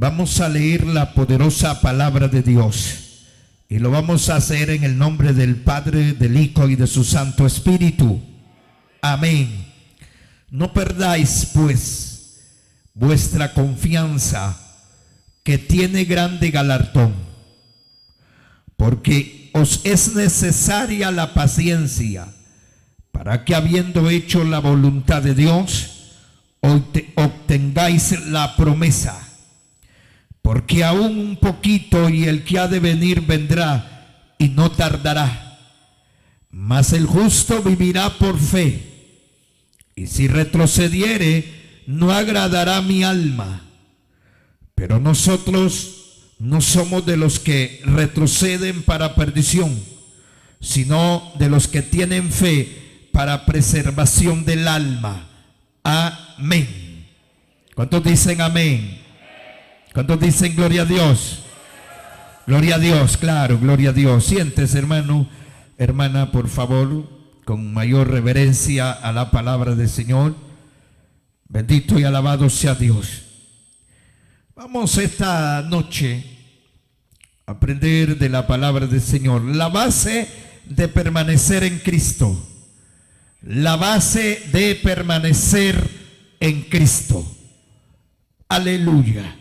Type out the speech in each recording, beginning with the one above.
Vamos a leer la poderosa palabra de Dios y lo vamos a hacer en el nombre del Padre, del Hijo y de su Santo Espíritu. Amén. No perdáis pues vuestra confianza, que tiene grande galardón, porque os es necesaria la paciencia, para que habiendo hecho la voluntad de Dios, obtengáis la promesa. Porque aún un poquito y el que ha de venir vendrá y no tardará. Mas el justo vivirá por fe, y si retrocediere, no agradará mi alma. Pero nosotros no somos de los que retroceden para perdición, sino de los que tienen fe para preservación del alma. Amén. ¿Cuántos dicen amén? ¿Cuántos dicen gloria a Dios? Gloria a Dios, claro, gloria a Dios. Siéntese, hermano, hermana, por favor, con mayor reverencia a la palabra del Señor. Bendito y alabado sea Dios. Vamos esta noche a aprender de la palabra del Señor. La base de permanecer en Cristo. La base de permanecer en Cristo. Aleluya.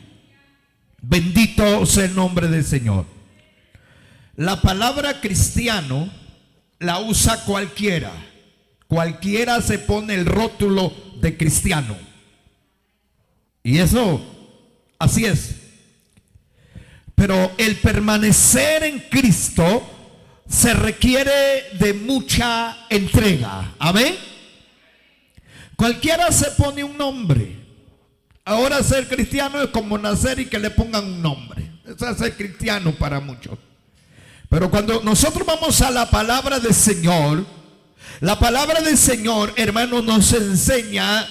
Bendito sea el nombre del Señor. La palabra cristiano la usa cualquiera. Cualquiera se pone el rótulo de cristiano. Y eso, así es. Pero el permanecer en Cristo se requiere de mucha entrega. Amén. Cualquiera se pone un nombre. Ahora ser cristiano es como nacer y que le pongan un nombre. Eso es ser cristiano para muchos. Pero cuando nosotros vamos a la palabra del Señor, la palabra del Señor, hermano, nos enseña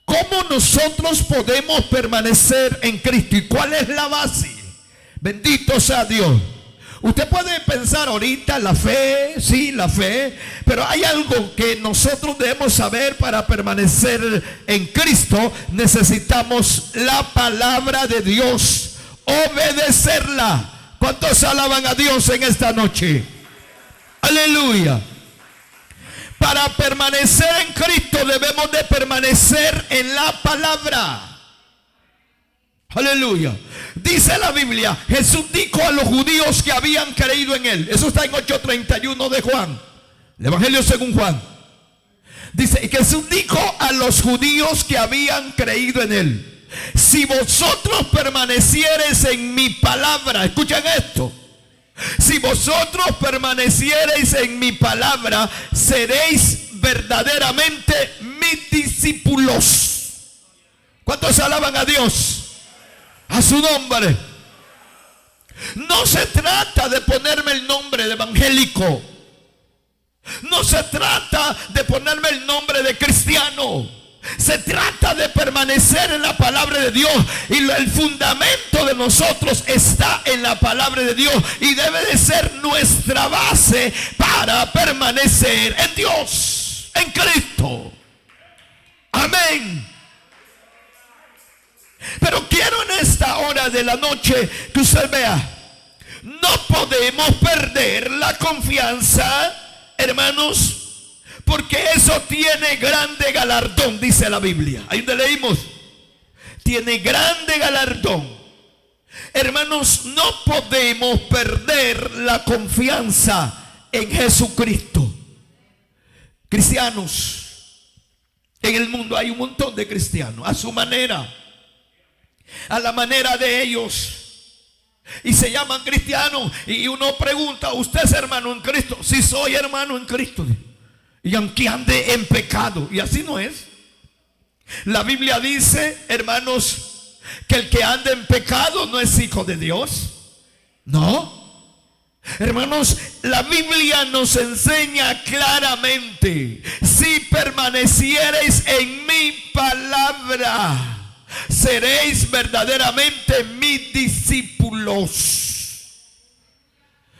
cómo nosotros podemos permanecer en Cristo y cuál es la base. Bendito sea Dios. Usted puede pensar ahorita la fe, sí, la fe, pero hay algo que nosotros debemos saber para permanecer en Cristo. Necesitamos la palabra de Dios, obedecerla. ¿Cuántos alaban a Dios en esta noche? Aleluya. Para permanecer en Cristo debemos de permanecer en la palabra. Aleluya. Dice la Biblia, Jesús dijo a los judíos que habían creído en él. Eso está en 8:31 de Juan, el Evangelio según Juan. Dice, Jesús dijo a los judíos que habían creído en él: si vosotros permaneciereis en mi palabra, escuchen esto, si vosotros permaneciereis en mi palabra, seréis verdaderamente mis discípulos. ¿Cuántos alaban a Dios? A su nombre. No se trata de ponerme el nombre de evangélico. No se trata de ponerme el nombre de cristiano. Se trata de permanecer en la palabra de Dios. Y el fundamento de nosotros está en la palabra de Dios. Y debe de ser nuestra base para permanecer en Dios, en Cristo. Amén. Pero quiero en esta hora de la noche que usted vea, no podemos perder la confianza, hermanos, porque eso tiene grande galardón, dice la Biblia. Ahí donde leímos, tiene grande galardón. Hermanos, no podemos perder la confianza en Jesucristo. Cristianos, en el mundo hay un montón de cristianos, a su manera, a la manera de ellos, y se llaman cristianos. Y uno pregunta: ¿usted es hermano en Cristo? Sí, soy hermano en Cristo, y aunque ande en pecado. Y así no es. La Biblia dice, hermanos, que el que anda en pecado no es hijo de Dios. No, hermanos, la Biblia nos enseña claramente: si permaneciereis en mi palabra, seréis verdaderamente mis discípulos.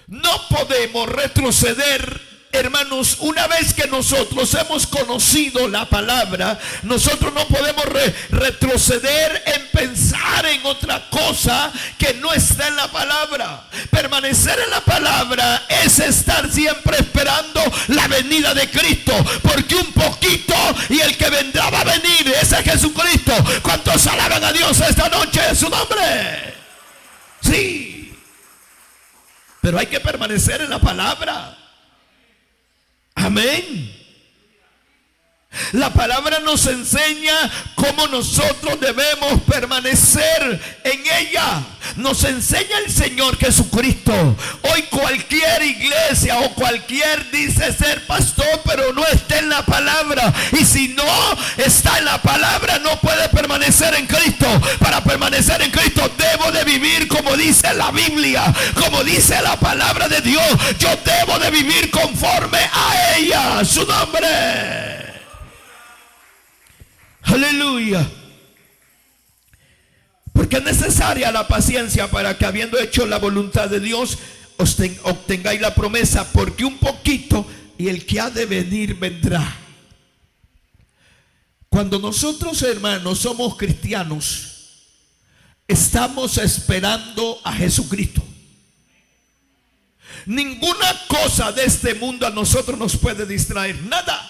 No podemos retroceder hermanos, una vez que nosotros hemos conocido la palabra, nosotros no podemos retroceder en pensar en otra cosa que no está en la palabra. Permanecer en la palabra es estar siempre esperando la venida de Cristo, porque un poquito y el que vendrá va a venir, ese es Jesucristo. ¿Cuántos alaban a Dios esta noche en su nombre? Sí, pero hay que permanecer en la palabra. Amén. La palabra nos enseña cómo nosotros debemos permanecer en ella. Nos enseña el Señor Jesucristo. Hoy cualquier iglesia o cualquier dice ser pastor, pero no está en la palabra. Y si no está en la palabra, no puede permanecer en Cristo. Para permanecer en Cristo debo de vivir como dice la Biblia, como dice la palabra de Dios. Yo debo de vivir conforme a ella. Su nombre. Aleluya. Porque es necesaria la paciencia para que, habiendo hecho la voluntad de Dios, obtengáis la promesa, porque un poquito y el que ha de venir vendrá. Cuando nosotros, hermanos, somos cristianos, estamos esperando a Jesucristo. Ninguna cosa de este mundo a nosotros nos puede distraer, nada.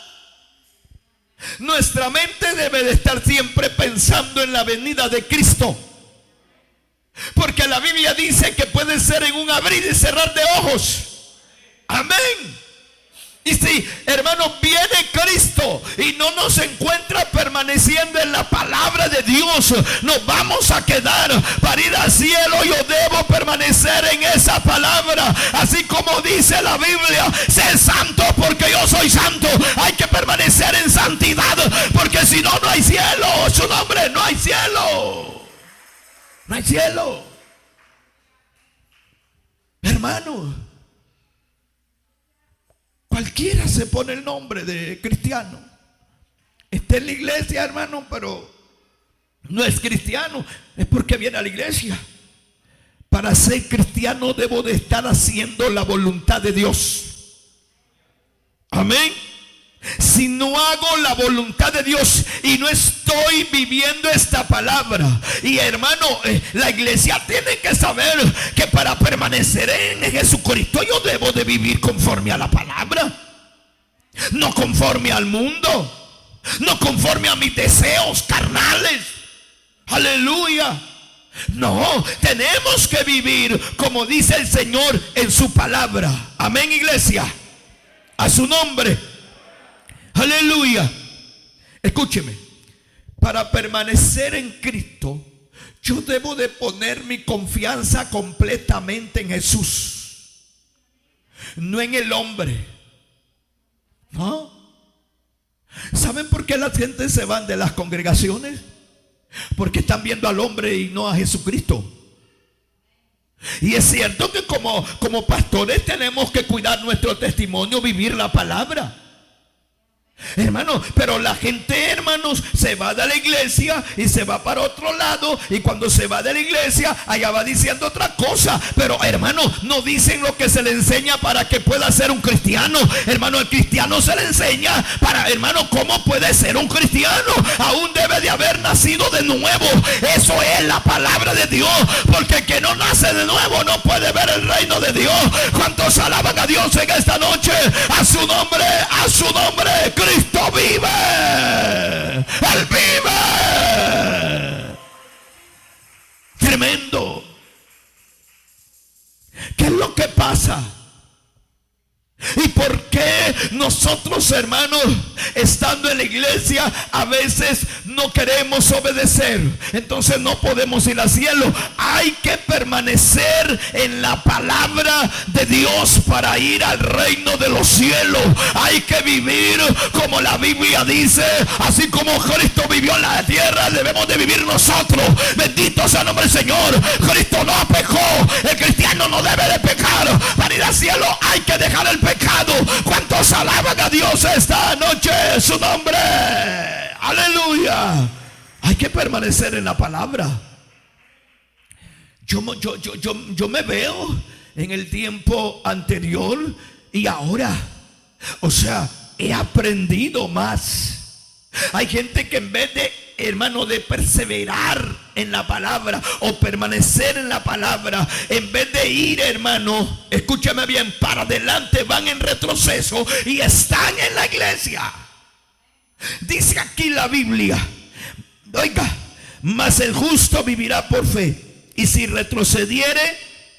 Nuestra mente debe de estar siempre pensando en la venida de Cristo, porque la Biblia dice que puede ser en un abrir y cerrar de ojos. Amén. Y si, hermanos, viene Cristo y no nos encuentra permaneciendo en la palabra de Dios, nos vamos a quedar. Para ir al cielo yo debo permanecer en esa palabra. Así como dice la Biblia, sé santo porque yo soy santo. Hay que permanecer en santidad, porque si no, no hay cielo. Su nombre, no hay cielo. No hay cielo. Hermano, cualquiera se pone el nombre de cristiano. Está en la iglesia, hermano, pero no es cristiano. Es porque viene a la iglesia. Para ser cristiano debo de estar haciendo la voluntad de Dios. Amén. Si no hago la voluntad de Dios y no estoy viviendo esta palabra, y hermano, la iglesia tiene que saber que para permanecer en Jesucristo yo debo de vivir conforme a la palabra, no conforme al mundo, no conforme a mis deseos carnales. Aleluya. No, tenemos que vivir como dice el Señor en su palabra. Amén, iglesia. A su nombre. Aleluya. Escúcheme. Para permanecer en Cristo, yo debo de poner mi confianza completamente en Jesús, no en el hombre. ¿No? ¿Saben por qué la gente se van de las congregaciones? Porque están viendo al hombre y no a Jesucristo. Y es cierto que como pastores tenemos que cuidar nuestro testimonio, vivir la palabra, hermano, pero la gente, hermanos, se va de la iglesia y se va para otro lado, y cuando se va de la iglesia allá va diciendo otra cosa. Pero, hermano, no dicen lo que se le enseña para que pueda ser un cristiano. Hermano, el cristiano se le enseña para, hermano, cómo puede ser un cristiano. Aún debe de haber nacido de nuevo. Eso es la palabra de Dios, porque el que no nace de nuevo no puede ver el reino de Dios. ¿Cuántos alaban a Dios en esta noche? A su nombre, a su nombre. Cristo vive. Él vive. Tremendo. ¿Qué es lo que pasa? ¿Y por qué nosotros, hermanos, estando en la iglesia, a veces no queremos obedecer? Entonces no podemos ir al cielo. Hay que permanecer en la palabra de Dios para ir al reino de los cielos. Hay que vivir como la Biblia dice. Así como Cristo vivió en la tierra, debemos de vivir nosotros. Bendito sea el nombre del Señor. Cristo no pecó. El cristiano no debe de pecar. Para ir al cielo hay que dejar el pecado. ¿Cuántos alaban a Dios esta noche? Su nombre. Aleluya. Hay que permanecer en la palabra. Yo me veo en el tiempo anterior y ahora. O sea, he aprendido más. Hay gente que en vez de, hermano, de perseverar en la palabra o permanecer en la palabra, en vez de ir, hermano, escúchame bien, para adelante, van en retroceso y están en la iglesia. Dice aquí la Biblia, oiga, mas el justo vivirá por fe, y si retrocediere,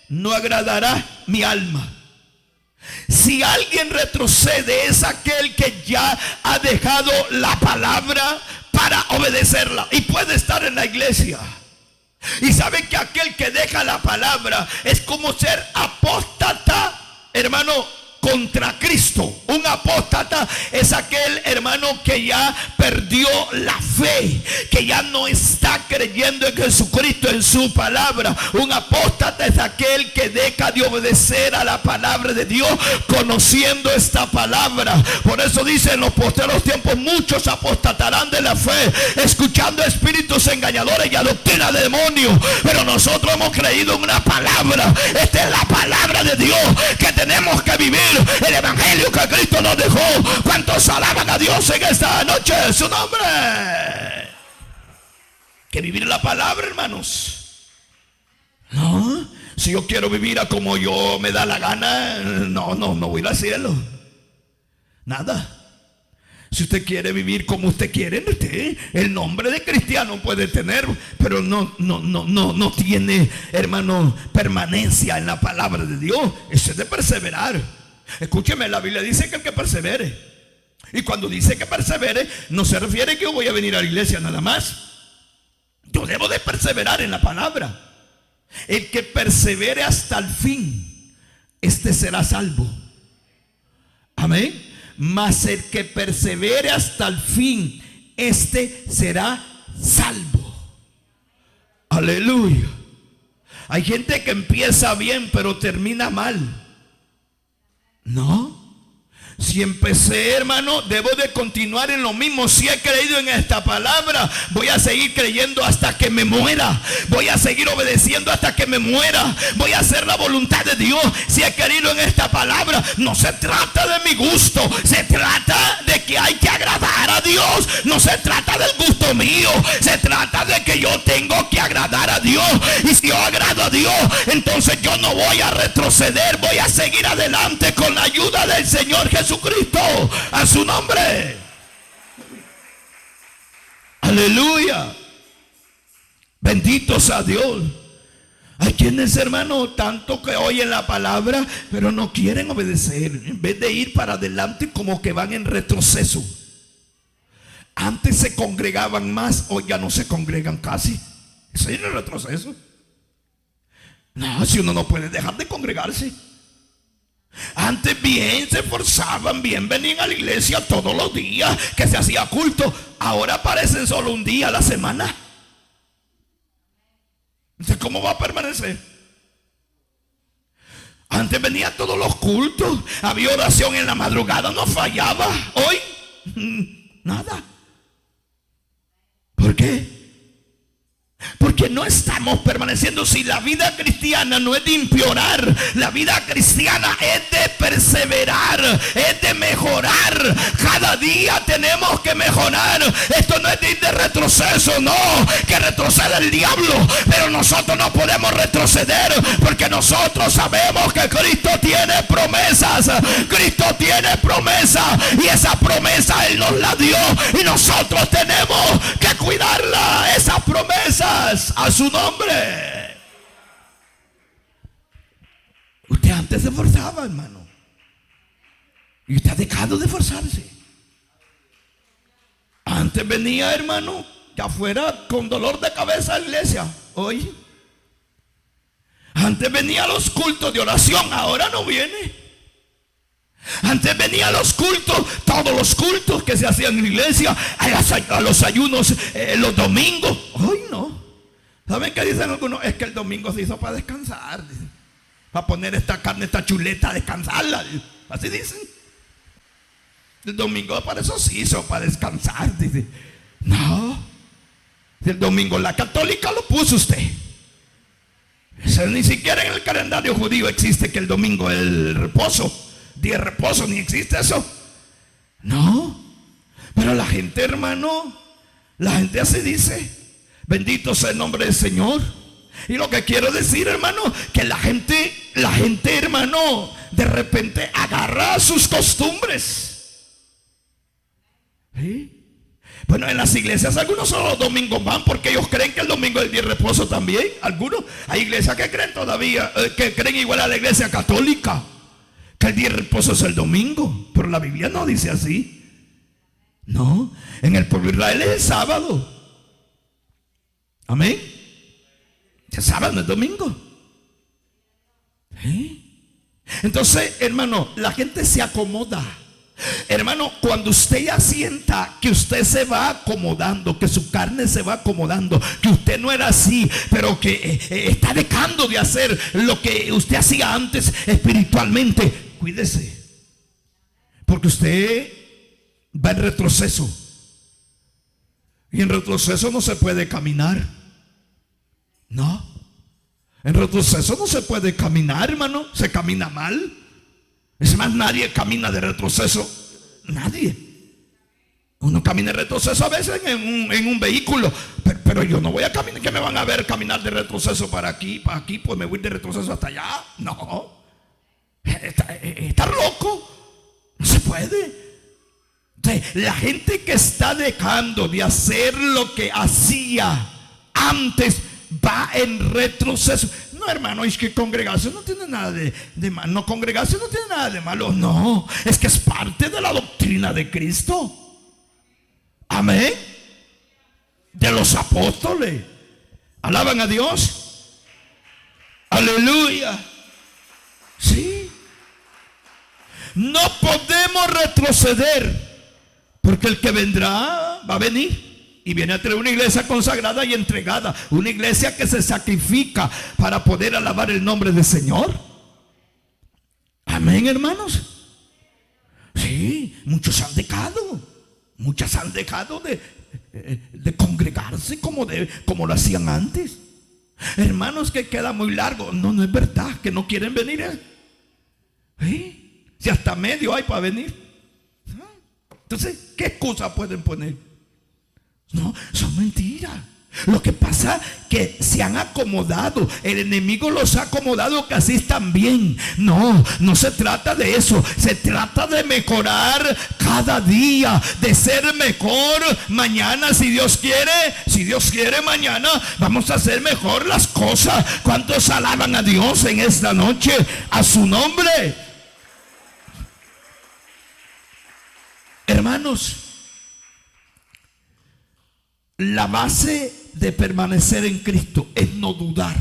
no agradará mi alma. Si alguien retrocede, es aquel que ya ha dejado la palabra para obedecerla, y puede estar en la iglesia. Y saben que aquel que deja la palabra es como ser apóstata, hermano, contra Cristo. Un apóstata es aquel, hermano, que ya perdió la fe, que ya no está creyendo en Jesucristo, en su palabra. Un apóstata es aquel que deja de obedecer a la palabra de Dios, conociendo esta palabra. Por eso dice, en los postreros tiempos muchos apostatarán de la fe, escuchando espíritus engañadores y a doctrina de demonios. Pero nosotros hemos creído en una palabra. Esta es la palabra de Dios que tenemos que vivir, el evangelio que Cristo nos dejó. ¿Cuántos alaban a Dios en esta noche? Su nombre. Que vivir la palabra, hermanos. No, si yo quiero vivir a como yo me da la gana, no voy al cielo. Nada. Si usted quiere vivir como usted quiere, usted el nombre de cristiano puede tener, pero no tiene, hermano, permanencia en la palabra de Dios. Eso es de perseverar. Escúcheme, la Biblia dice que el que persevere. Y cuando dice que persevere, no se refiere que yo voy a venir a la iglesia nada más. Yo debo de perseverar en la palabra. El que persevere hasta el fin, este será salvo. Amén. Mas el que persevere hasta el fin, este será salvo. Aleluya. Hay gente que empieza bien pero termina mal. No. Si empecé, hermano, debo de continuar en lo mismo. Si he creído en esta palabra, voy a seguir creyendo hasta que me muera. Voy a seguir obedeciendo hasta que me muera. Voy a hacer la voluntad de Dios. Si he creído en esta palabra, no se trata de mi gusto, se trata de que hay que agradar a Dios. No se trata del gusto mío, se trata de que yo tengo que agradar a Dios. Y si yo agrado a Dios, entonces yo no voy a retroceder, voy a seguir adelante con la ayuda del Señor Jesucristo. A su nombre. Aleluya. Bendito sea Dios. Hay quienes, hermano, tanto que oyen la palabra, pero no quieren obedecer. En vez de ir para adelante, como que van en retroceso. Antes se congregaban más, hoy ya no se congregan casi. Eso es el retroceso. No, si uno no puede dejar de congregarse. Antes bien se esforzaban, bien venían a la iglesia todos los días que se hacía culto. Ahora aparecen solo un día a la semana. Entonces, ¿cómo va a permanecer? Antes venía todos los cultos, había oración en la madrugada, no fallaba. Hoy, nada. ¿Por qué? Porque no estamos permaneciendo. Si la vida cristiana no es de implorar, la vida cristiana es de perseverar, es de mejorar. Cada día tenemos que mejorar. Esto no es de ir de retroceso, no, que retrocede el diablo. Pero nosotros no podemos retroceder, porque nosotros sabemos que Cristo tiene promesas. Cristo tiene promesas, y esa promesa Él nos la dio, y nosotros tenemos que cuidarla, esa promesa. A su nombre. Usted antes se esforzaba, hermano, y usted ha dejado de esforzarse. Antes venía, hermano, ya fuera con dolor de cabeza a la iglesia. Hoy, antes venía a los cultos de oración, ahora no viene. Antes venía a los cultos, todos los cultos que se hacían en la iglesia, a los ayunos los domingos. Hoy no. ¿Saben qué dicen algunos? Es que el domingo se hizo para descansar, dicen. Para poner esta carne, esta chuleta, a descansarla. Así dicen. El domingo para eso se hizo, para descansar, dice. No. El domingo la católica lo puso usted. Eso ni siquiera en el calendario judío existe que el domingo es el reposo día de reposo, ni existe eso. No, pero la gente, hermano, la gente así dice: bendito sea el nombre del Señor. Y lo que quiero decir, hermano, que la gente, hermano, de repente agarra sus costumbres. ¿Sí? Bueno, en las iglesias algunos solo los domingos van porque ellos creen que el domingo es el día de reposo también. Algunos, hay iglesias que creen todavía, que creen igual a la iglesia católica, que el día de reposo es el domingo. Pero la Biblia no dice así. No, en el pueblo de Israel es el sábado. Amén. El sábado no es domingo. Entonces, hermano, la gente se acomoda. Hermano, cuando usted ya sienta que usted se va acomodando, que su carne se va acomodando, que usted no era así, pero que está dejando de hacer lo que usted hacía antes espiritualmente, cuídese, porque usted va en retroceso. Y en retroceso no se puede caminar. No, en retroceso no se puede caminar, hermano. Se camina mal. Es más, nadie camina de retroceso. Nadie. Uno camina de retroceso a veces en un vehículo, pero yo no voy a caminar. ¿Qué me van a ver caminar de retroceso para aquí? Pues me voy de retroceso hasta allá. No, está loco. No se puede. Entonces, la gente que está dejando de hacer lo que hacía antes va en retroceso. No, hermano, es que congregarse no tiene nada de malo. No, congregarse no tiene nada de malo. No, es que es parte de la doctrina de Cristo. Amén. De los apóstoles. Alaban a Dios. Aleluya. Sí. No podemos retroceder, porque el que vendrá va a venir. Y viene a traer una iglesia consagrada y entregada. Una iglesia que se sacrifica para poder alabar el nombre del Señor. Amén, hermanos. Sí, muchos han dejado. Muchas han dejado de congregarse como lo hacían antes. Hermanos, que queda muy largo. No es verdad que no quieren venir. ¿Sí? Si hasta medio hay para venir. Entonces, ¿qué excusa pueden poner? No, son mentiras. Lo que pasa que se han acomodado. El enemigo los ha acomodado que así están bien. No se trata de eso. Se trata de mejorar cada día, de ser mejor. Mañana, si Dios quiere, mañana vamos a hacer mejor las cosas. ¿Cuántos alaban a Dios en esta noche? A su nombre. Hermanos, la base de permanecer en Cristo es no dudar.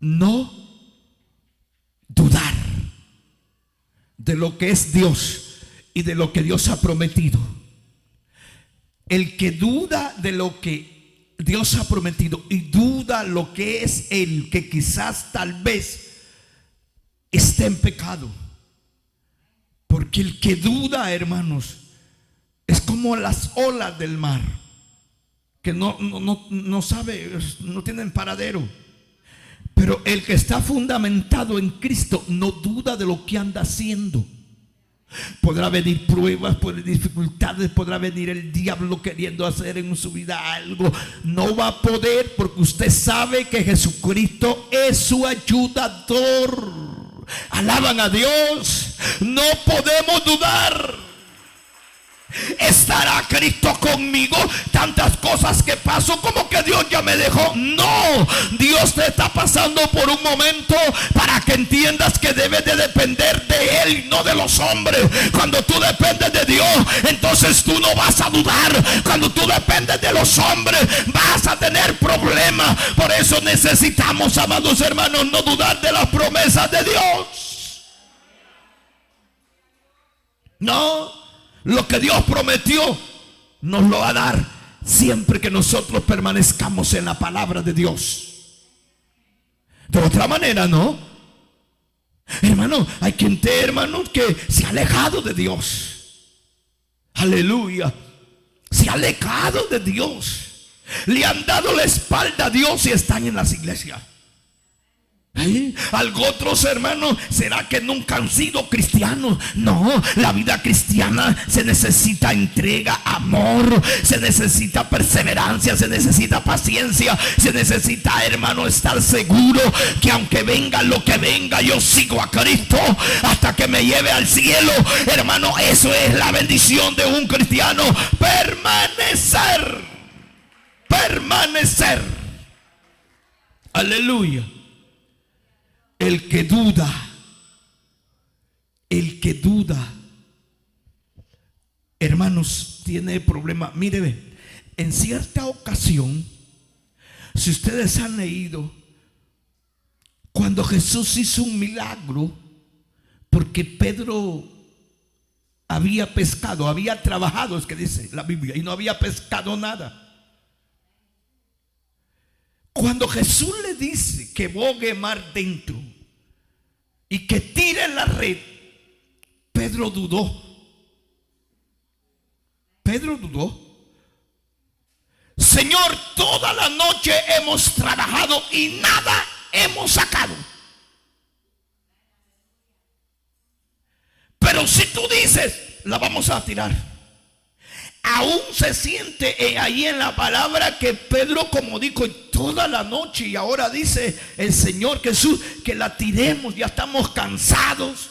No dudar de lo que es Dios y de lo que Dios ha prometido. El que duda de lo que Dios ha prometido y duda lo que es Él, que quizás tal vez esté en pecado. Porque el que duda, hermanos, es como las olas del mar, que no sabe, no tienen paradero. Pero el que está fundamentado en Cristo no duda de lo que anda haciendo. Podrá venir pruebas, podrá venir dificultades, podrá venir el diablo queriendo hacer en su vida algo. No va a poder, porque usted sabe que Jesucristo es su ayudador. Alaban a Dios. No podemos dudar. ¿Estará Cristo conmigo? Tantas cosas que paso, como que Dios ya me dejó. No, Dios te está pasando por un momento para que entiendas que debes de depender de Él, no de los hombres. Cuando tú dependes de Dios, entonces tú no vas a dudar. Cuando tú dependes de los hombres, vas a tener problemas. Por eso necesitamos, amados hermanos, no dudar de las promesas de Dios. No. Lo que Dios prometió nos lo va a dar siempre que nosotros permanezcamos en la palabra de Dios. De otra manera, no. Hermano, hay gente, hermano, que se ha alejado de Dios. Aleluya. Se ha alejado de Dios. Le han dado la espalda a Dios y están en las iglesias. Algo otros hermanos, ¿será que nunca han sido cristianos? No, la vida cristiana se necesita entrega, amor, se necesita perseverancia, se necesita paciencia, se necesita, hermano, estar seguro que aunque venga lo que venga, yo sigo a Cristo hasta que me lleve al cielo. Hermano, eso es la bendición de un cristiano. Permanecer. Aleluya. El que duda, hermanos, tiene problema. Mire, en cierta ocasión, si ustedes han leído, cuando Jesús hizo un milagro, porque Pedro había pescado, había trabajado, es que dice la Biblia, y no había pescado nada. Cuando Jesús le dice que bogue mar dentro y que tire la red, Pedro dudó. Señor, toda la noche hemos trabajado y nada hemos sacado. Pero si tú dices, la vamos a tirar. Aún se siente ahí en la palabra que Pedro, como dijo, toda la noche, y ahora dice el Señor Jesús que la tiremos, ya estamos cansados.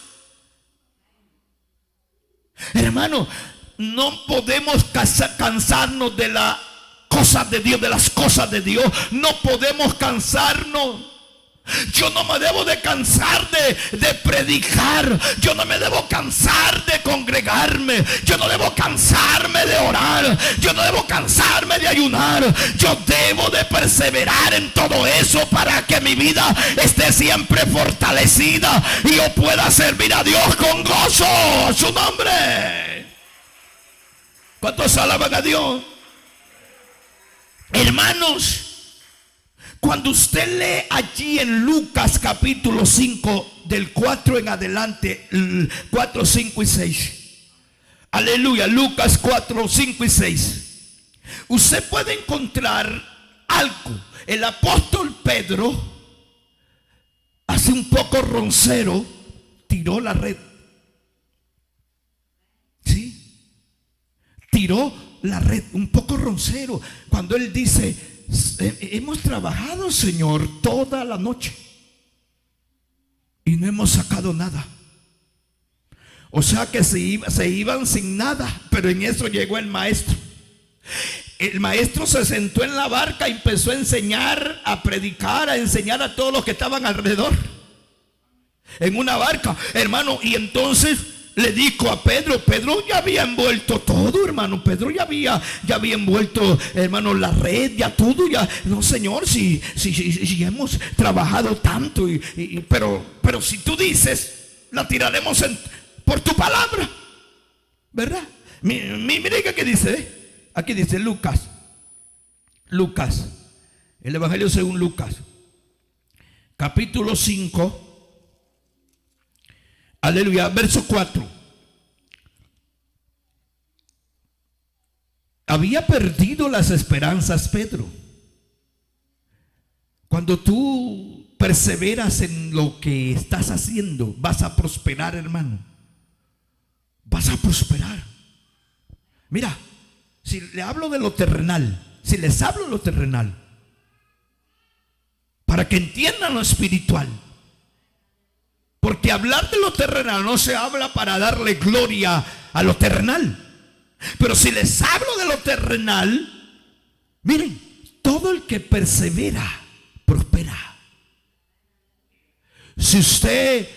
Hermano, no podemos cansarnos de las cosas de Dios, no podemos cansarnos. Yo no me debo de cansar de predicar. Yo no me debo cansar de congregarme. Yo no debo cansarme de orar. Yo no debo cansarme de ayunar. Yo debo de perseverar en todo eso para que mi vida esté siempre fortalecida y yo pueda servir a Dios con gozo a su nombre. ¿Cuántos alaban a Dios? Hermanos, cuando usted lee allí en Lucas capítulo 5, del 4 en adelante, 4, 5 y 6. Aleluya, Lucas 4, 5 y 6. Usted puede encontrar algo. El apóstol Pedro, hace un poco roncero, tiró la red. ¿Sí? Tiró la red, un poco roncero. Cuando él dice, hemos trabajado, Señor, toda la noche y no hemos sacado nada. O sea que se iban sin nada. Pero en eso llegó el maestro. El maestro se sentó en la barca y empezó a enseñar, a predicar, a enseñar a todos los que estaban alrededor en una barca, hermano. Y entonces le dijo a Pedro ya había envuelto todo, hermano. Pedro ya había envuelto, hermano, la red, ya todo, ya. No, Señor, si hemos trabajado tanto, pero si tú dices, la tiraremos por tu palabra, ¿verdad? Mire que dice, aquí dice Lucas, el Evangelio según Lucas, capítulo 5. Aleluya, verso 4. Había perdido las esperanzas Pedro. Cuando tú perseveras en lo que estás haciendo, vas a prosperar, hermano. Vas a prosperar. Mira, si le hablo de lo terrenal, si les hablo de lo terrenal, para que entiendan lo espiritual. Porque hablar de lo terrenal no se habla para darle gloria a lo terrenal. Pero si les hablo de lo terrenal, miren, todo el que persevera, prospera. Si usted,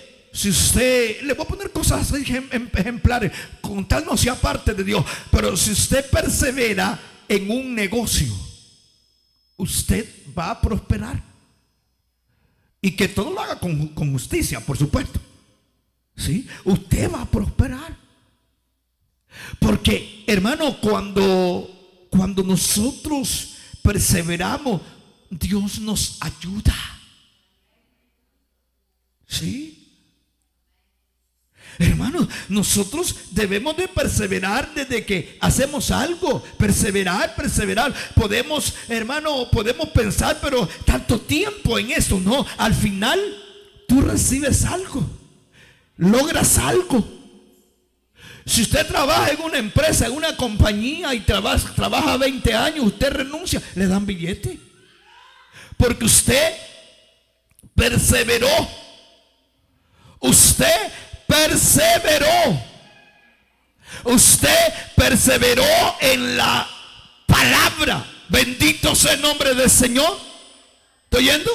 le voy a poner cosas ejemplares, con tal no sea parte de Dios, pero si usted persevera en un negocio, usted va a prosperar. Y que todo lo haga con justicia, por supuesto. ¿Sí? Usted va a prosperar. Porque, hermano, cuando nosotros perseveramos, Dios nos ayuda. ¿Sí? Hermano, Nosotros debemos de perseverar desde que hacemos algo. Perseverar. Podemos, hermano, podemos pensar, pero tanto tiempo en eso. No, al final tú recibes algo, logras algo. Si usted trabaja en una empresa, en una compañía y trabaja 20 años, usted renuncia, le dan billete. Porque usted perseveró. Usted perseveró. Usted perseveró en la palabra. Bendito sea el nombre del Señor. ¿Estoy oyendo?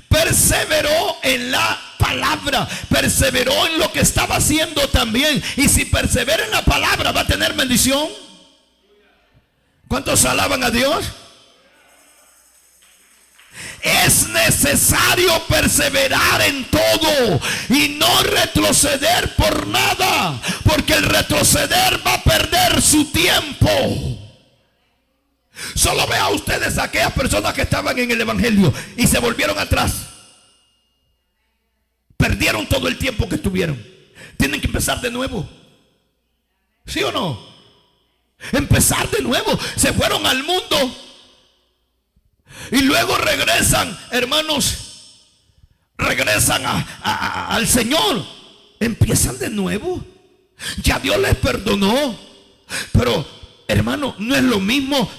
Perseveró en la palabra, perseveró en lo que estaba haciendo también. Y si persevera en la palabra, va a tener bendición. ¿Cuántos alaban a Dios? Es necesario perseverar en todo y no retroceder por nada, porque el retroceder va a perder su tiempo. Solo vea ustedes a aquellas personas que estaban en el evangelio y se volvieron atrás. Perdieron todo el tiempo que tuvieron. Tienen que empezar de nuevo. ¿Sí o no? Empezar de nuevo. Se fueron al mundo y luego regresan, hermanos. Regresan al Señor. Empiezan de nuevo. Ya Dios les perdonó. Pero, hermano, no es lo mismo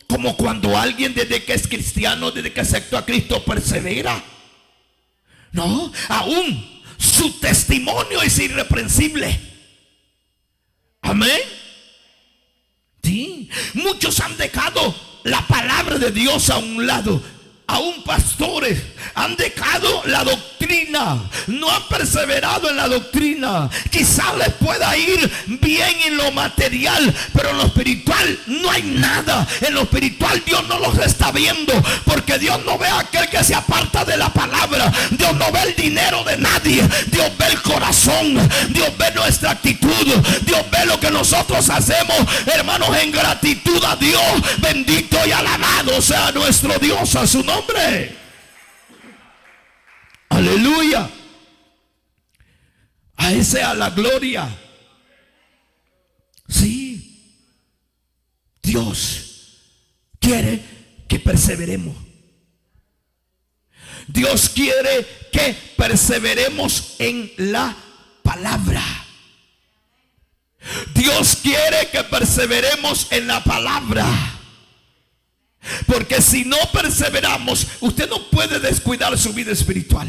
como cuando alguien desde que es cristiano, desde que aceptó a Cristo, persevera. No, aún su testimonio es irreprensible. Amén. Sí, muchos han dejado la palabra de Dios a un lado. Aún pastores han dejado la doctrina, no han perseverado en la doctrina. Quizás les pueda ir bien en lo material, pero en lo espiritual no hay nada. En lo espiritual Dios no los está viendo, porque Dios no ve a aquel que se aparta de la palabra. Dios no ve el dinero de nadie. Dios ve el corazón. Dios ve nuestra actitud. Dios ve lo que nosotros hacemos, hermanos, en gratitud a Dios. Bendito y alabado sea nuestro Dios, a su nombre. Aleluya. A ese sea la gloria. Sí, Dios quiere que perseveremos. Dios quiere que perseveremos en la palabra. Dios quiere que perseveremos en la palabra. Porque si no perseveramos, usted no puede descuidar su vida espiritual.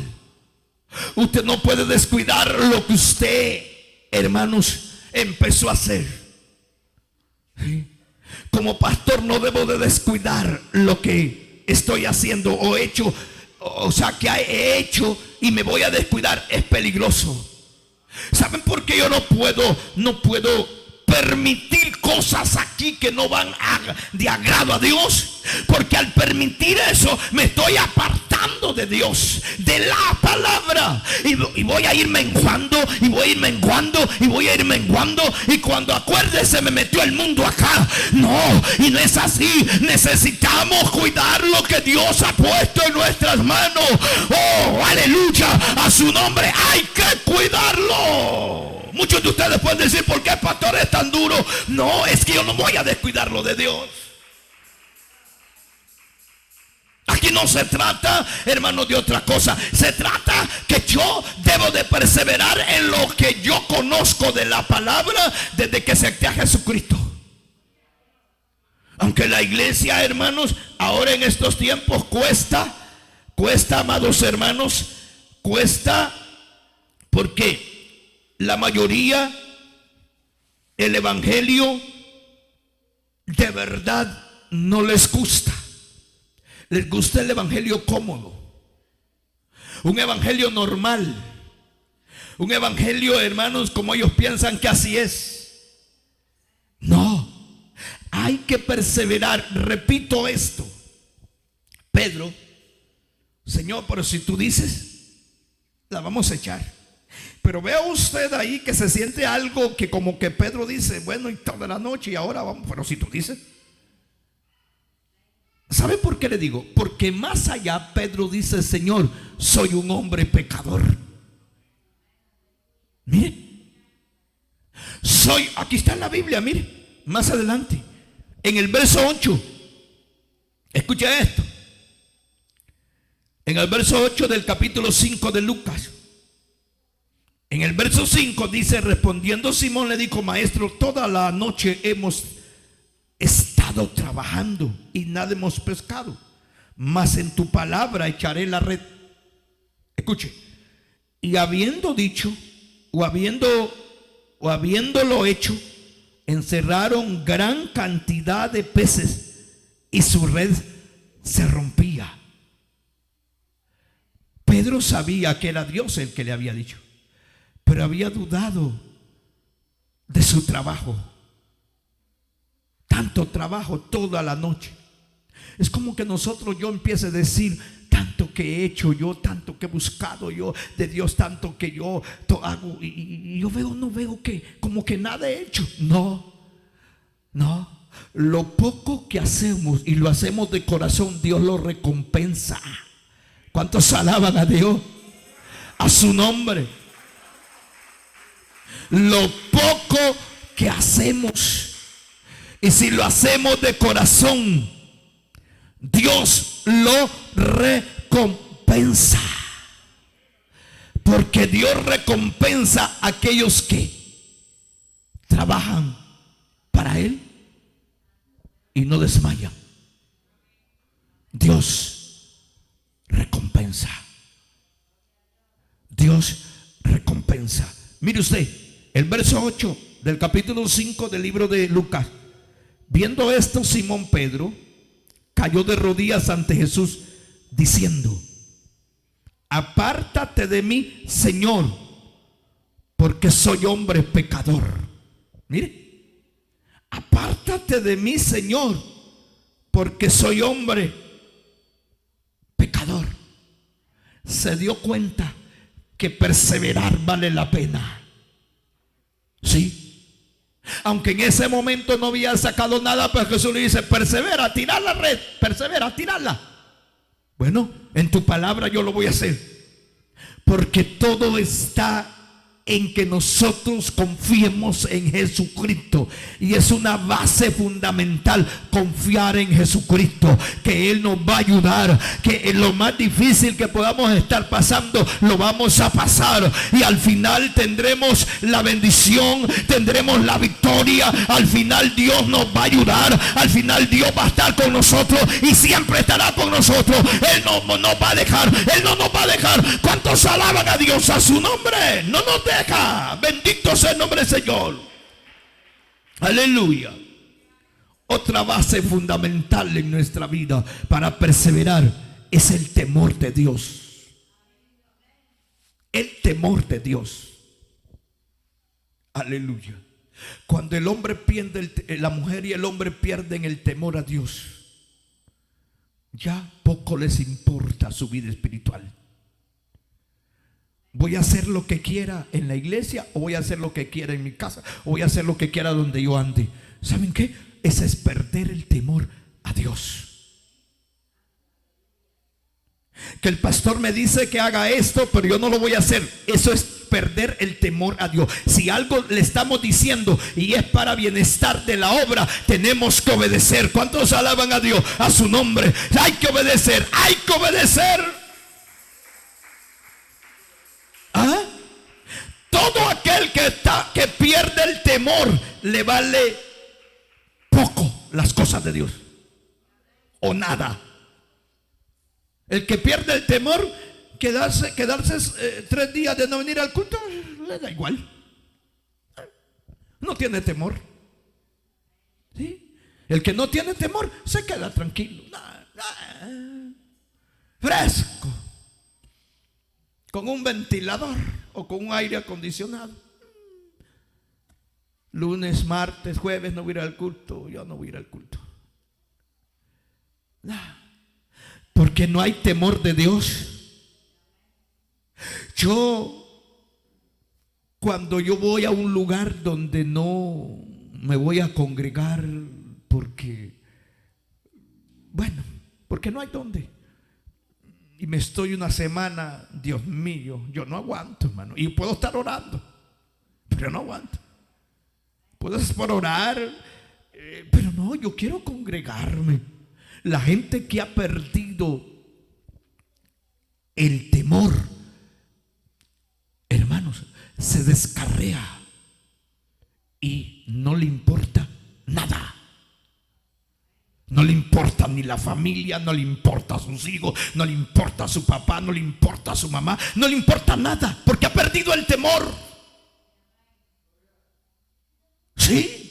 Usted no puede descuidar lo que usted, hermanos, empezó a hacer. ¿Sí? Como pastor no debo de descuidar lo que estoy haciendo o hecho. O sea, que he hecho y me voy a descuidar. Es peligroso. ¿Saben por qué yo no puedo permitir cosas aquí que no van de agrado a Dios? Porque al permitir eso me estoy apartando de Dios, de la palabra, y voy a ir menguando, y voy a ir menguando, y voy a ir menguando, y cuando acuérdese me metió el mundo acá. No, y no es así. Necesitamos cuidar lo que Dios ha puesto en nuestras manos. Oh, aleluya, a su nombre. Hay que cuidarlo. Muchos de ustedes pueden decir: ¿por qué el pastor es tan duro? No, es que yo no voy a descuidar lo de Dios. Aquí no se trata, hermano, de otra cosa. Se trata que yo debo de perseverar en lo que yo conozco de la palabra desde que acepté a Jesucristo. Aunque la iglesia, hermanos, ahora en estos tiempos cuesta, amados hermanos, cuesta, porque la mayoría, el evangelio de verdad no les gusta. Les gusta el evangelio cómodo, un evangelio normal, un evangelio, hermanos, como ellos piensan que así es. No, hay que perseverar. Repito esto: Pedro, Señor, pero si tú dices, la vamos a echar. Pero vea usted ahí que se siente algo que como que Pedro dice: bueno, y toda la noche y ahora vamos. Pero si tú dices. ¿Sabe por qué le digo? Porque más allá Pedro dice: Señor, soy un hombre pecador. Mire, aquí está en la Biblia, mire, más adelante, en el verso 8, escucha esto. En el verso 8 del capítulo 5 de Lucas, en el verso 5 dice: respondiendo Simón le dijo: maestro, toda la noche hemos estado trabajando y nada hemos pescado, mas en tu palabra echaré la red. Escuche, y habiendo dicho o habiéndolo hecho, encerraron gran cantidad de peces y su red se rompía. Pedro sabía que era Dios el que le había dicho, pero había dudado de su trabajo. Tanto trabajo toda la noche. Es como que yo empiece a decir: tanto que he hecho yo, tanto que he buscado yo de Dios, tanto que yo hago, y yo no veo que como que nada he hecho. No. Lo poco que hacemos, y lo hacemos de corazón, Dios lo recompensa. ¿Cuántos alaban a Dios? A su nombre. Lo poco que hacemos, y si lo hacemos de corazón, Dios lo recompensa. Porque Dios recompensa a aquellos que trabajan para Él y no desmayan. Dios recompensa. Dios recompensa. Mire usted, el verso 8 del capítulo 5 del libro de Lucas. Viendo esto, Simón Pedro cayó de rodillas ante Jesús, diciendo: apártate de mí, Señor, porque soy hombre pecador. Mire, apártate de mí, Señor, porque soy hombre pecador. Se dio cuenta que perseverar vale la pena. Sí. Aunque en ese momento no había sacado nada, pero Jesús le dice: persevera, tirar la red, persevera, tirarla. Bueno, en tu palabra yo lo voy a hacer. Porque todo está en que nosotros confiemos en Jesucristo. Y es una base fundamental confiar en Jesucristo, que Él nos va a ayudar, que en lo más difícil que podamos estar pasando, lo vamos a pasar, y al final tendremos la bendición, tendremos la victoria. Al final Dios nos va a ayudar, al final Dios va a estar con nosotros y siempre estará con nosotros. Él no nos va a dejar, Él no nos va a dejar. ¿Cuántos alaban a Dios? A su nombre. No nos deja. Bendito sea el nombre del Señor. Aleluya. Otra base fundamental en nuestra vida para perseverar es el temor de Dios. El temor de Dios. Aleluya. Cuando el hombre pierde, la mujer y el hombre pierden el temor a Dios, ya poco les importa su vida espiritual. Voy a hacer lo que quiera en la iglesia, o voy a hacer lo que quiera en mi casa, o voy a hacer lo que quiera donde yo ande. ¿Saben qué? Ese es perder el temor a Dios. Que el pastor me dice que haga esto, pero yo no lo voy a hacer. Eso es perder el temor a Dios. Si algo le estamos diciendo y es para bienestar de la obra, tenemos que obedecer. ¿Cuántos alaban a Dios? A su nombre. Hay que obedecer, hay que obedecer. ¿Ah? Todo aquel que pierde el temor, le vale poco las cosas de Dios, o nada. El que pierde el temor, quedarse 3 días de no venir al culto, le da igual. No tiene temor. ¿Sí? El que no tiene temor se queda tranquilo, fresco, con un ventilador o con un aire acondicionado. Lunes, martes, jueves no voy a ir al culto. Yo no voy a ir al culto. Porque no hay temor de Dios. Cuando yo voy a un lugar donde no me voy a congregar, porque no hay dónde, y me estoy una semana, Dios mío, yo no aguanto, hermano, y puedo estar orando, pero no aguanto. Puedes por orar, pero no, yo quiero congregarme. La gente que ha perdido el temor, hermanos, se descarrea y no le importa nada. No le importa ni la familia, no le importa a sus hijos, no le importa a su papá, no le importa a su mamá, no le importa nada, porque ha perdido el temor. ¿Sí?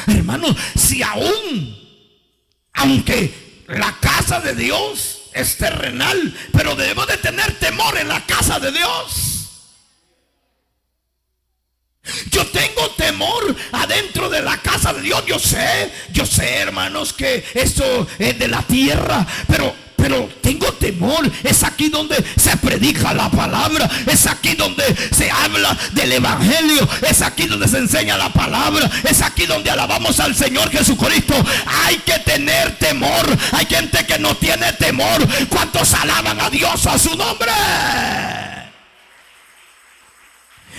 Hermanos, si aunque la casa de Dios es terrenal, pero debemos de tener temor en la casa de Dios. Yo tengo temor adentro de la casa de Dios. Yo sé, hermanos, que esto es de la tierra, pero tengo temor. Es aquí donde se predica la palabra, es aquí donde se habla del evangelio, es aquí donde se enseña la palabra, es aquí donde alabamos al Señor Jesucristo. Hay que tener temor. Hay gente que no tiene temor. ¿Cuántos alaban a Dios, a su nombre?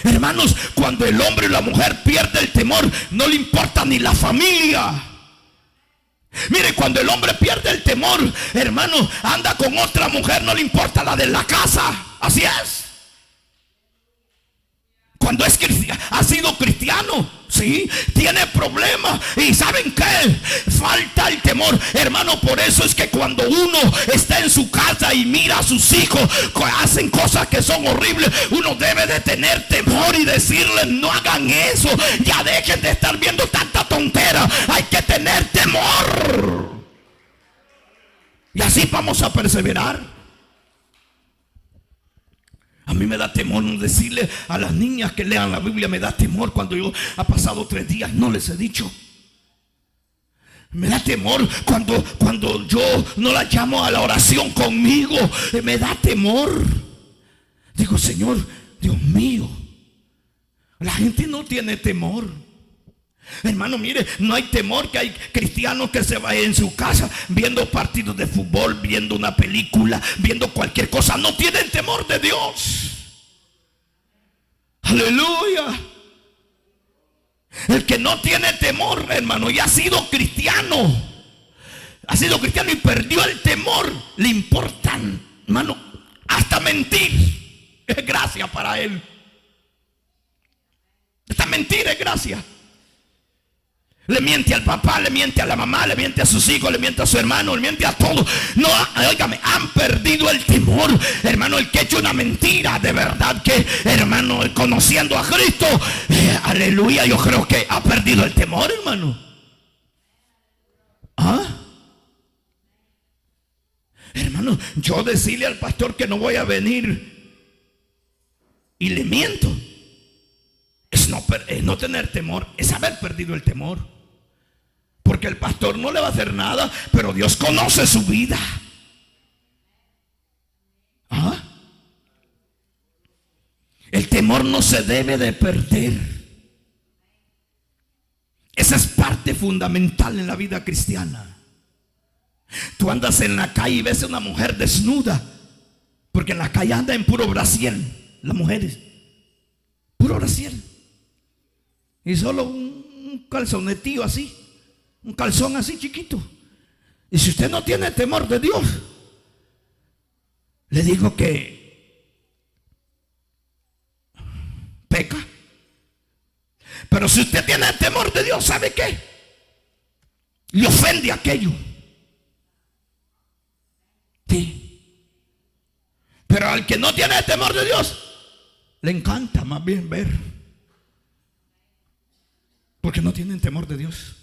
Hermanos, cuando el hombre y la mujer pierden el temor, no le importa ni la familia. Mire, cuando el hombre pierde el temor, hermano, anda con otra mujer, no le importa la de la casa. Así es. Cuando es cristiano, ha sido cristiano, sí, tiene problemas. ¿Y saben qué? Falta el temor, hermano. Por eso es que cuando uno está en su casa y mira a sus hijos que hacen cosas que son horribles, uno debe de tener temor y decirles: no hagan eso, ya dejen de estar viendo tanta tontera. Hay que tener temor. Y así vamos a perseverar. A mí me da temor decirle a las niñas que lean la Biblia. Me da temor cuando yo ha pasado 3 días no les he dicho. Me da temor cuando yo no la llamo a la oración conmigo. Me da temor. Digo: Señor, Dios mío, la gente no tiene temor. Hermano, mire, no hay temor. Que hay cristianos que se vayan en su casa viendo partidos de fútbol, viendo una película, viendo cualquier cosa. No tienen temor de Dios. Aleluya. El que no tiene temor, hermano, y ha sido cristiano y perdió el temor, le importan, hermano, hasta mentir es gracia para él. Hasta mentir es gracia. Le miente al papá, le miente a la mamá, le miente a sus hijos, le miente a su hermano, le miente a todos. No, óigame, han perdido el temor. Hermano, el que ha hecho una mentira, de verdad que, hermano, conociendo a Cristo, aleluya, yo creo que ha perdido el temor, hermano. Hermano, yo decirle al pastor que no voy a venir y le miento, es no tener temor, es haber perdido el temor. Porque el pastor no le va a hacer nada, pero Dios conoce su vida. El temor no se debe de perder. Esa es parte fundamental en la vida cristiana. Tú andas en la calle y ves a una mujer desnuda, porque en la calle anda en puro brasier, las mujeres, puro brasier, y solo un calzonetillo así, un calzón así chiquito. Y si usted no tiene temor de Dios, le digo que peca. Pero si usted tiene temor de Dios, ¿sabe qué? Le ofende aquello. Sí. Pero al que no tiene temor de Dios, le encanta más bien ver. Porque no tienen temor de Dios.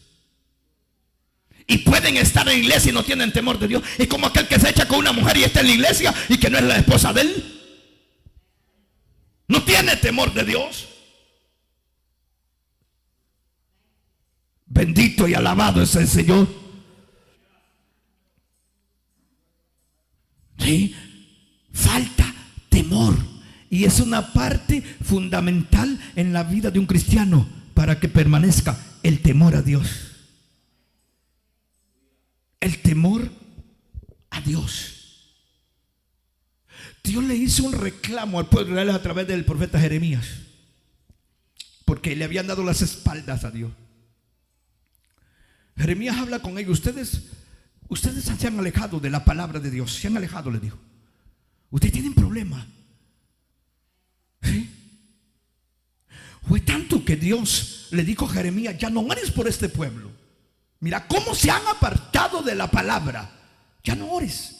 Y pueden estar en la iglesia y no tienen temor de Dios. Es como aquel que se echa con una mujer y está en la iglesia y que no es la esposa de él. No tiene temor de Dios. Bendito y alabado es el Señor. Sí, falta temor. Y es una parte fundamental en la vida de un cristiano para que permanezca el temor a Dios. El temor a Dios. Dios le hizo un reclamo al pueblo de Israel a través del profeta Jeremías. porque le habían dado las espaldas a Dios. Jeremías habla con ellos. Ustedes se han alejado de la palabra de Dios. Se han alejado, les dijo. Ustedes tienen problemas. ¿Sí? Fue tanto que Dios le dijo a Jeremías: ya no ores por este pueblo. Mira cómo se han apartado de la palabra. Ya no ores.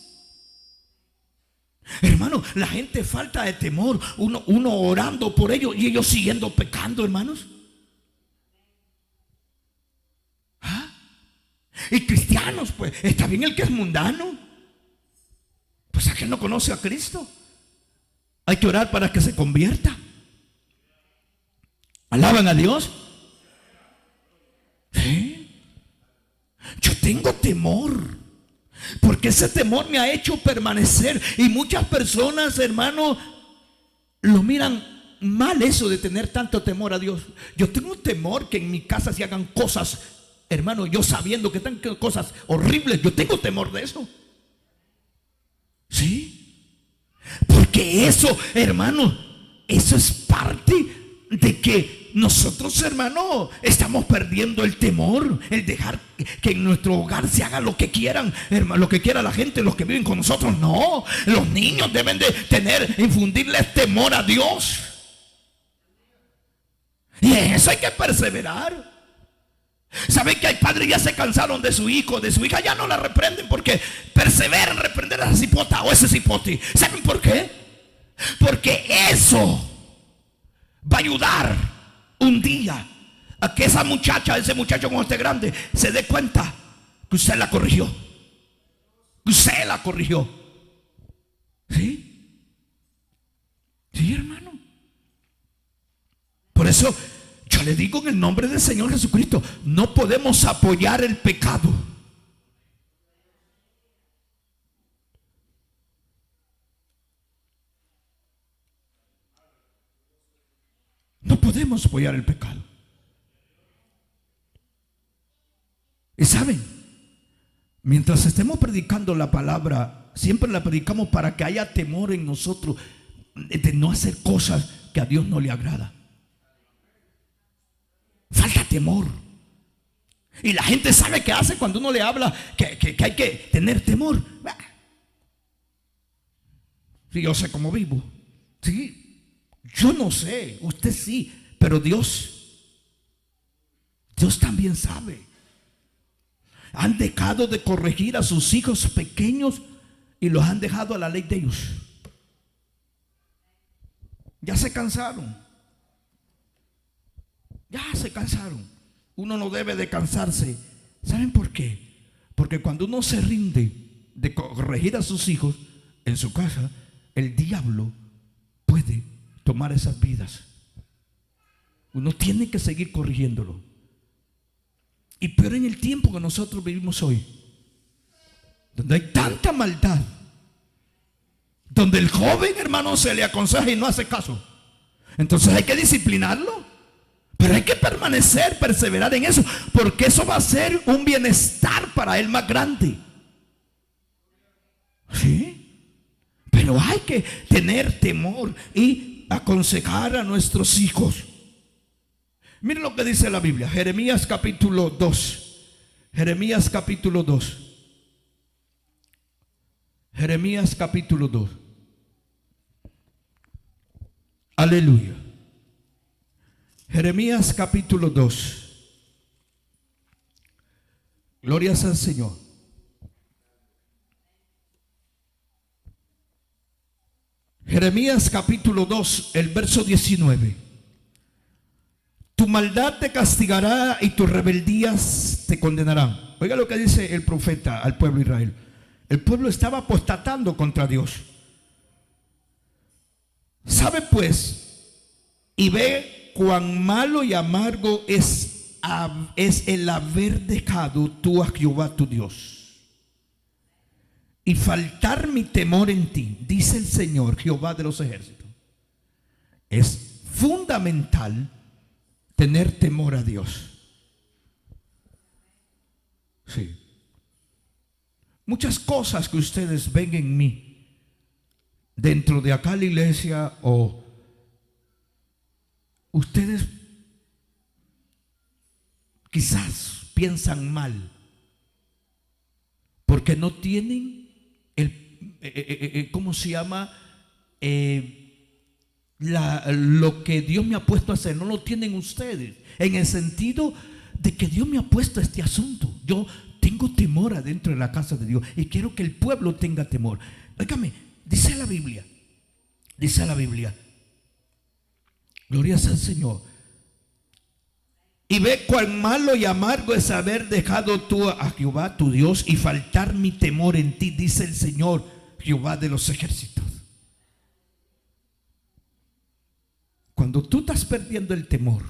Hermano, la gente falta de temor. Uno orando por ellos y ellos siguiendo pecando, hermanos. ¿Ah? Y cristianos, pues, está bien el que es mundano. Pues aquel no conoce a Cristo. Hay que orar para que se convierta. ¿Alaban a Dios? ¿Sí? Yo tengo temor, porque ese temor me ha hecho permanecer. Y muchas personas, hermano, lo miran mal, eso de tener tanto temor a Dios. Yo tengo temor que en mi casa se hagan cosas, hermano, yo sabiendo que están cosas horribles. Yo tengo temor de eso. ¿Sí? Porque eso, hermano, eso es parte de que nosotros, hermano, estamos perdiendo el temor, el dejar que en nuestro hogar se haga lo que quieran, hermano, lo que quiera la gente, los que viven con nosotros. No, los niños deben de infundirles temor a Dios. Y en eso hay que perseverar. ¿Saben que hay padres que ya se cansaron de su hijo, de su hija? Ya no la reprenden porque perseveran en reprender a esa cipota o ese cipote. ¿Saben por qué? Porque eso va a ayudar un día a que esa muchacha, ese muchacho cuando esté grande, se dé cuenta que usted la corrigió. Que usted la corrigió. ¿Sí? Sí, hermano. Por eso yo le digo en el nombre del Señor Jesucristo: no podemos apoyar el pecado. No podemos apoyar el pecado. Y saben, mientras estemos predicando la palabra, siempre la predicamos para que haya temor en nosotros de no hacer cosas que a Dios no le agrada. Falta temor. Y la gente sabe qué hace cuando uno le habla que hay que tener temor. Sí, yo sé cómo vivo. Sí. Yo no sé, usted sí, pero Dios también sabe. Han dejado de corregir a sus hijos pequeños y los han dejado a la ley de ellos. Ya se cansaron. Ya se cansaron. Uno no debe de cansarse. ¿Saben por qué? Porque cuando uno se rinde de corregir a sus hijos en su casa, el diablo puede tomar esas vidas. Uno tiene que seguir corrigiéndolo. Y peor en el tiempo que nosotros vivimos hoy, donde hay tanta maldad, donde el joven, hermano, se le aconseja y no hace caso. Entonces hay que disciplinarlo. Pero hay que permanecer, perseverar en eso, porque eso va a ser un bienestar para él más grande. ¿Sí? Pero hay que tener temor y aconsejar a nuestros hijos. Miren lo que dice la Biblia, Jeremías capítulo 2. Jeremías capítulo 2. Jeremías capítulo 2. Aleluya. Jeremías capítulo 2. Glorias al Señor. Jeremías capítulo 2, el verso 19. Tu maldad te castigará y tus rebeldías te condenarán. Oiga lo que dice el profeta al pueblo de Israel. El pueblo estaba apostatando contra Dios. Sabe pues y ve cuán malo y amargo es el haber dejado tú a Jehová tu Dios y faltar mi temor en ti, dice el Señor Jehová de los ejércitos. Es fundamental tener temor a Dios. Sí. Muchas cosas que ustedes ven en mí dentro de acá la iglesia, o ustedes quizás piensan mal porque no tienen ¿cómo se llama? Lo que Dios me ha puesto a hacer, no lo tienen ustedes, en el sentido de que Dios me ha puesto a este asunto. Yo tengo temor adentro de la casa de Dios y quiero que el pueblo tenga temor. Óigame, dice la Biblia, gloria al Señor, y ve cuán malo y amargo es haber dejado tú a Jehová tu Dios y faltar mi temor en ti, dice el Señor Jehová de los ejércitos. Cuando tú estás perdiendo el temor,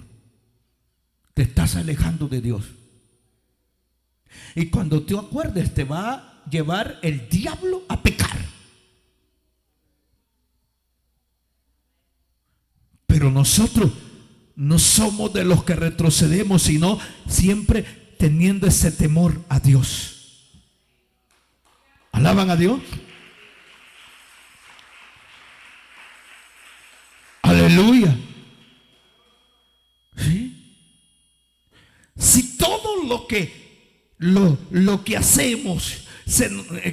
te estás alejando de Dios. Y cuando te acuerdes, te va a llevar el diablo a pecar. Pero nosotros no somos de los que retrocedemos, sino siempre teniendo ese temor a Dios. ¿Alaban a Dios? Aleluya. ¿Sí? Si todo lo que hacemos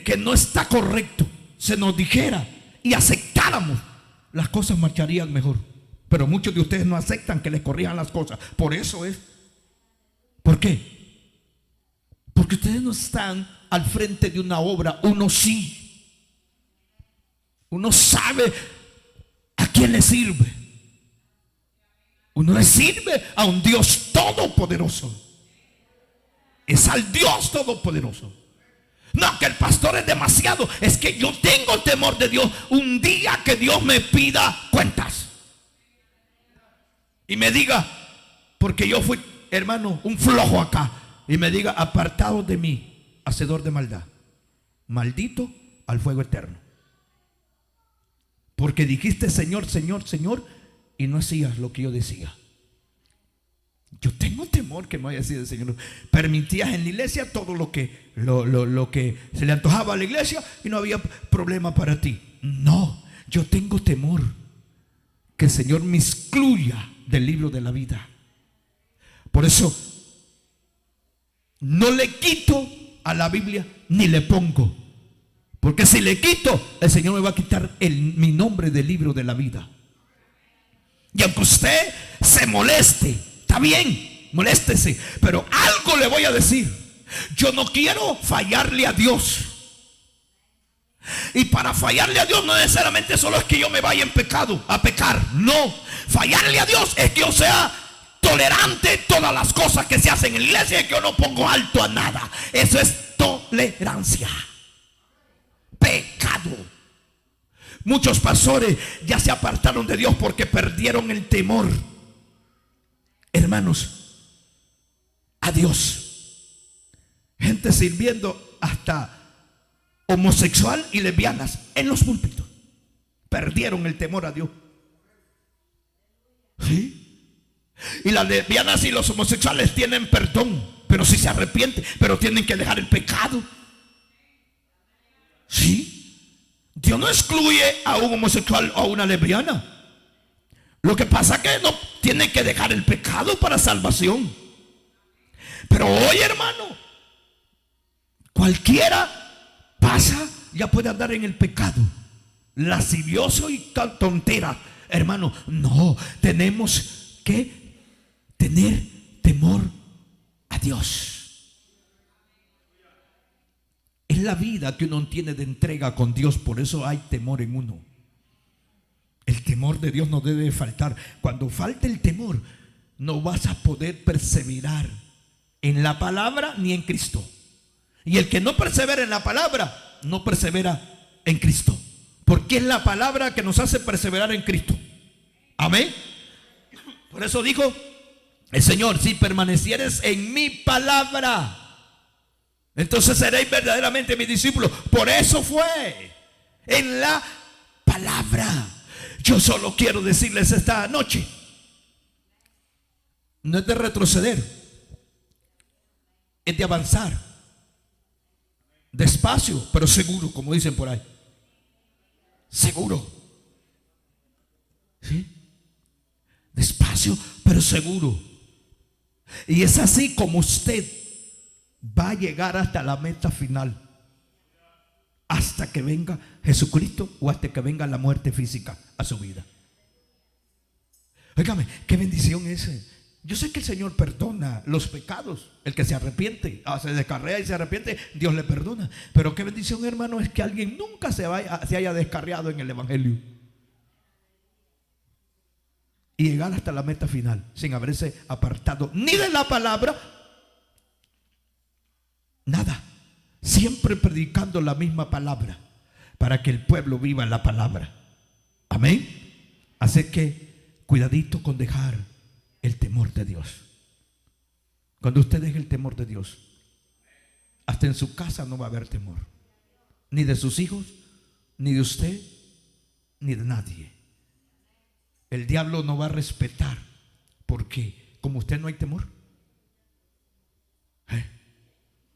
que no está correcto se nos dijera y aceptáramos, las cosas marcharían mejor. Pero muchos de ustedes no aceptan que les corrijan las cosas. Por eso es. ¿Por qué? Porque ustedes no están al frente de una obra. Uno sí. Uno sabe a quién le sirve. Uno le sirve a un Dios todopoderoso. Es al Dios todopoderoso. No, que el pastor es demasiado. Es que yo tengo temor de Dios. Un día que Dios me pida cuentas y me diga, porque yo fui, hermano, un flojo acá, y me diga, apartado de mí, hacedor de maldad, maldito al fuego eterno, porque dijiste Señor, Señor, Señor, y no hacías lo que yo decía. Yo tengo temor que no haya sido el Señor. Permitías en la iglesia todo lo que se le antojaba a la iglesia y no había problema para ti. No, yo tengo temor que el Señor me excluya del libro de la vida. Por eso no le quito a la Biblia ni le pongo, porque si le quito, el Señor me va a quitar mi nombre del libro de la vida. Y aunque usted se moleste, está bien, moléstese, pero algo le voy a decir. Yo no quiero fallarle a Dios. Y para fallarle a Dios no necesariamente solo es que yo me vaya en pecado a pecar. No, fallarle a Dios es que yo sea tolerante todas las cosas que se hacen en la iglesia y que yo no pongo alto a nada. Eso es tolerancia. Pecado. Muchos pastores ya se apartaron de Dios porque perdieron el temor, hermanos, a Dios. Gente sirviendo hasta homosexual y lesbianas en los púlpitos. Perdieron el temor a Dios. ¿Sí? Y las lesbianas y los homosexuales tienen perdón, pero si se arrepienten, pero tienen que dejar el pecado. ¿Sí? Dios no excluye a un homosexual o a una lesbiana. Lo que pasa es que no tiene que dejar el pecado para salvación. Pero hoy, hermano, cualquiera pasa, ya puede andar en el pecado, lascivioso y tontera. Hermano, no, tenemos que tener temor a Dios. Es la vida que uno tiene de entrega con Dios, por eso hay temor en uno. El temor de Dios no debe faltar. Cuando falte el temor, no vas a poder perseverar en la palabra ni en Cristo. Y el que no persevera en la palabra, no persevera en Cristo, porque es la palabra que nos hace perseverar en Cristo. Amén. Por eso dijo el Señor: si permanecieres en mi palabra, entonces seréis verdaderamente mis discípulos. Por eso fue en la palabra. Yo solo quiero decirles esta noche, no es de retroceder, es de avanzar, despacio pero seguro, como dicen por ahí. Seguro. ¿Sí? Despacio pero seguro. Y es así como usted va a llegar hasta la meta final, hasta que venga Jesucristo o hasta que venga la muerte física a su vida. Óigame, qué bendición es. Yo sé que el Señor perdona los pecados. El que se arrepiente, se descarría y se arrepiente, Dios le perdona. Pero qué bendición, hermano, es que alguien nunca se haya descarriado en el Evangelio y llegar hasta la meta final sin haberse apartado ni de la palabra, nada, siempre predicando la misma palabra para que el pueblo viva en la palabra. Amén. Así que cuidadito con dejar el temor de Dios. Cuando usted deje el temor de Dios, hasta en su casa no va a haber temor, ni de sus hijos, ni de usted, ni de nadie. El diablo no va a respetar, porque como usted no hay temor,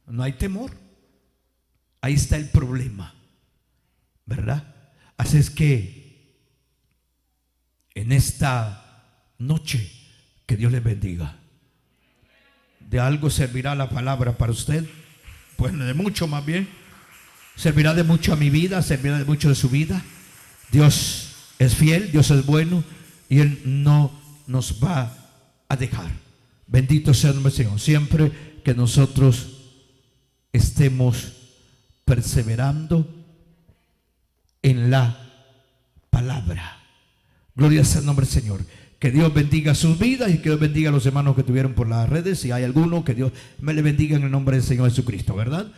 no hay temor. Ahí está el problema, ¿verdad? Así es que en esta noche, que Dios les bendiga. ¿De algo servirá la palabra para usted? Pues de mucho, más bien. Servirá de mucho a mi vida, servirá de mucho de su vida. Dios es fiel, Dios es bueno, y Él no nos va a dejar. Bendito sea el nombre del Señor. Siempre que nosotros estemos perseverando en la palabra. Gloria sea el nombre del Señor. Que Dios bendiga sus vidas y que Dios bendiga a los hermanos que tuvieron por las redes. Si hay alguno, que Dios me le bendiga en el nombre del Señor Jesucristo, ¿verdad?